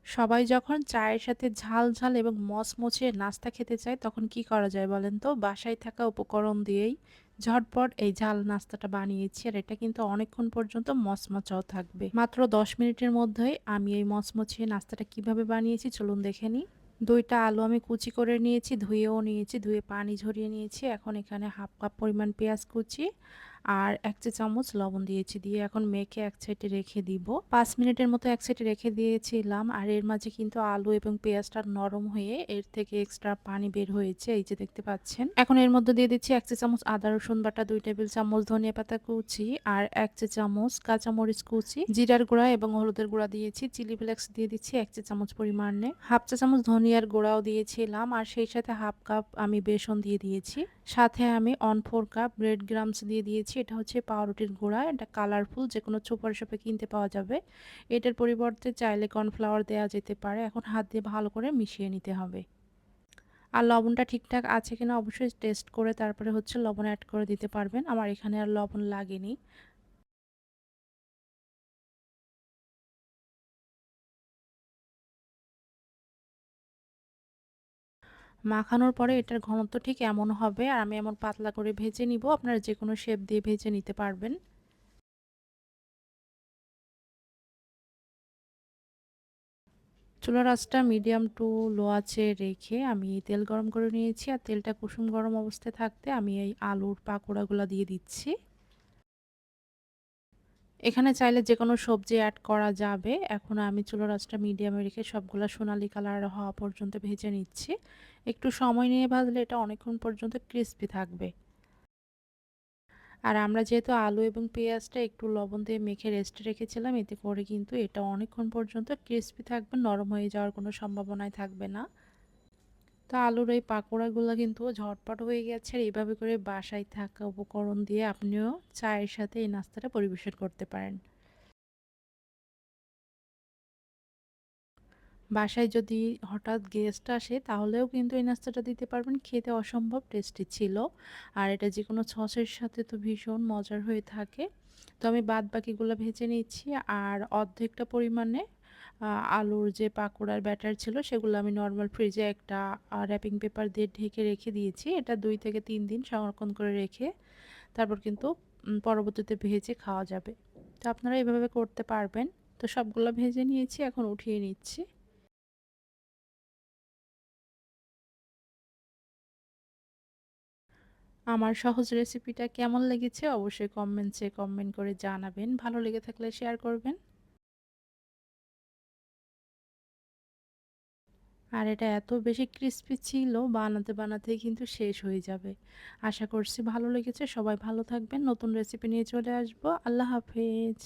সবাই যখন চায়ের সাথে ঝাল ঝাল এবং মচমচে নাস্তা খেতে চায় তখন কি করা যায় বলেন তো? বাসায় থাকা উপকরণ দিয়েই ঝটপট এই ঝাল নাস্তাটা বানিয়েছি। আর এটা কিন্তু অনেকক্ষণ পর্যন্ত মচমচাও থাকবে। মাত্র ১০ মিনিটের মধ্যেই আমি এই মচমচে নাস্তাটা কিভাবে বানিয়েছি চলুন দেখে নিই। ২ টা আলু আমি কুচি করে নিয়েছি, ধুয়েও নিয়েছি, ধুয়ে পানি ঝরিয়ে নিয়েছি। এখন এখানে 1/2 কাপ পরিমাণ পেঁয়াজ কুচি আর ১ চা চামচ লবণ দিয়েছি। দিয়ে এখন মেখে এক সাইডে রেখে দিব। ৫ মিনিটের মতো এক সাইডে রেখে দিয়েছিলাম। আর এর মাঝে কিন্তু আলু এবং পেঁয়াজটা নরম হয়ে এর থেকে এক্সট্রা পানি বের হয়েছে। এই যে দেখতে পাচ্ছেন। এখন এর মধ্যে দিয়ে দিচ্ছি ১ চা চামচ আদা রসুন বাটা, ২ টেবিল চামচ ধনিয়া পাতা কুচি আর ১ চা চামচ কাঁচামরিচ কুচি, জিরার গুঁড়া এবং হলুদের গুঁড়া দিয়েছি। চিলি ফ্লেক্স দিয়ে দিচ্ছি ১ চা চামচ পরিমাণে। 1/2 চা চামচ ধনিয়ার গুঁড়াও দিয়েছিলাম আর সেই সাথে 1/2 কাপ আমি বেসন দিয়ে দিয়েছি। সাথে আমি 1/4 কাপ ব্রেড গ্রামস দিয়ে দিয়েছি। এটা হচ্ছে পাউরুটির গুঁড়া। এটা কালারফুল, যেকোনো সুপার শপে কিনতে পাওয়া যাবে। এটার পরিবর্তে চাইলে কর্নফ্লাওয়ার দেওয়া যেতে পারে। এখন হাত দিয়ে ভালো করে মিশিয়ে নিতে হবে। আর লবণটা ঠিকঠাক আছে কিনা অবশ্যই টেস্ট করে তারপরে হচ্ছে লবণ অ্যাড করে দিতে পারবেন। আমার এখানে আর লবণ লাগেনি। মাখানোর পরে এটার ঘনত্ব ঠিক এমন হবে আর আমি এমন পাতলা করে ভেজে নিব। আপনারা যেকোনো শেপ দিয়ে ভেজে নিতে পারবেন। চুলার আঁচটা মিডিয়াম টু লো আঁচে রেখে আমি তেল গরম করে নিয়েছি। আর তেলটা কুসুম গরম অবস্থায় থাকতে আমি এই আলুর পাকোড়াগুলো দিয়ে দিচ্ছি। এখানে চাইলে যেকোনো সবজি অ্যাড করা যাবে। এখন আমি চুলার আঁচটা মিডিয়ামে রেখে সবগুলা সোনালী কালার হওয়া পর্যন্ত ভেজে নিচ্ছি। একটু সময় নিয়ে ভাজলে এটা অনেকক্ষণ পর্যন্ত ক্রিস্পি থাকবে। আর আমরা যেহেতু আলু এবং পেঁয়াজটা একটু লবণ দিয়ে মেখে রেস্টে রেখেছিলাম, এতে করে কিন্তু এটা অনেকক্ষণ পর্যন্ত ক্রিস্পি থাকবে, নরম হয়ে যাওয়ার কোনো সম্ভাবনাই থাকবে না। তো আলুর এই পাকোড়াগুলো কিন্তু ঝটপট হয়ে গেছে। আর এইভাবে করে বাসায় থাকা উপকরণ দিয়ে আপনিও চায়ের সাথে এই নাস্তাটা পরিবেশন করতে পারেন। বাসায় যদি হঠাৎ গেস্ট আসে তাহলেও কিন্তু এই নাস্তাটা দিতে পারবেন। খেতে অসম্ভব টেস্টি ছিল। আর এটা যেকোনো সসের সাথে তো ভীষণ মজার হয়ে থাকে। তো আমি বাদবাকিগুলো ভেজে নিচ্ছি। আর অর্ধেকটা পরিমাণে আলুর যে পাকোড়ার ব্যাটার ছিল সেগুলো আমি নরমাল ফ্রিজে একটা র্যাপিং পেপার দিয়ে ঢেকে রেখে দিয়েছি। এটা ২ থেকে ৩ দিন সংরক্ষণ করে রেখে তারপর কিন্তু পরবর্তীতে ভেজে খাওয়া যাবে। তো আপনারা এভাবে করতে পারবেন। তো সবগুলো ভেজে নিয়েছি, এখন উঠিয়ে নিচ্ছি। আমার সহজ রেসিপিটা কেমন লেগেছে অবশ্যই কমেন্টসে কমেন্ট করে জানাবেন। ভালো লেগে থাকলে শেয়ার করবেন। আর এটা এত বেশি ক্রিস্পি ছিল, বানাতে বানাতেই কিন্তু শেষ হয়ে যাবে। আশা করছি ভালো লেগেছে। সবাই ভালো থাকবেন। নতুন রেসিপি নিয়ে চলে আসবো। আল্লাহ হাফেজ।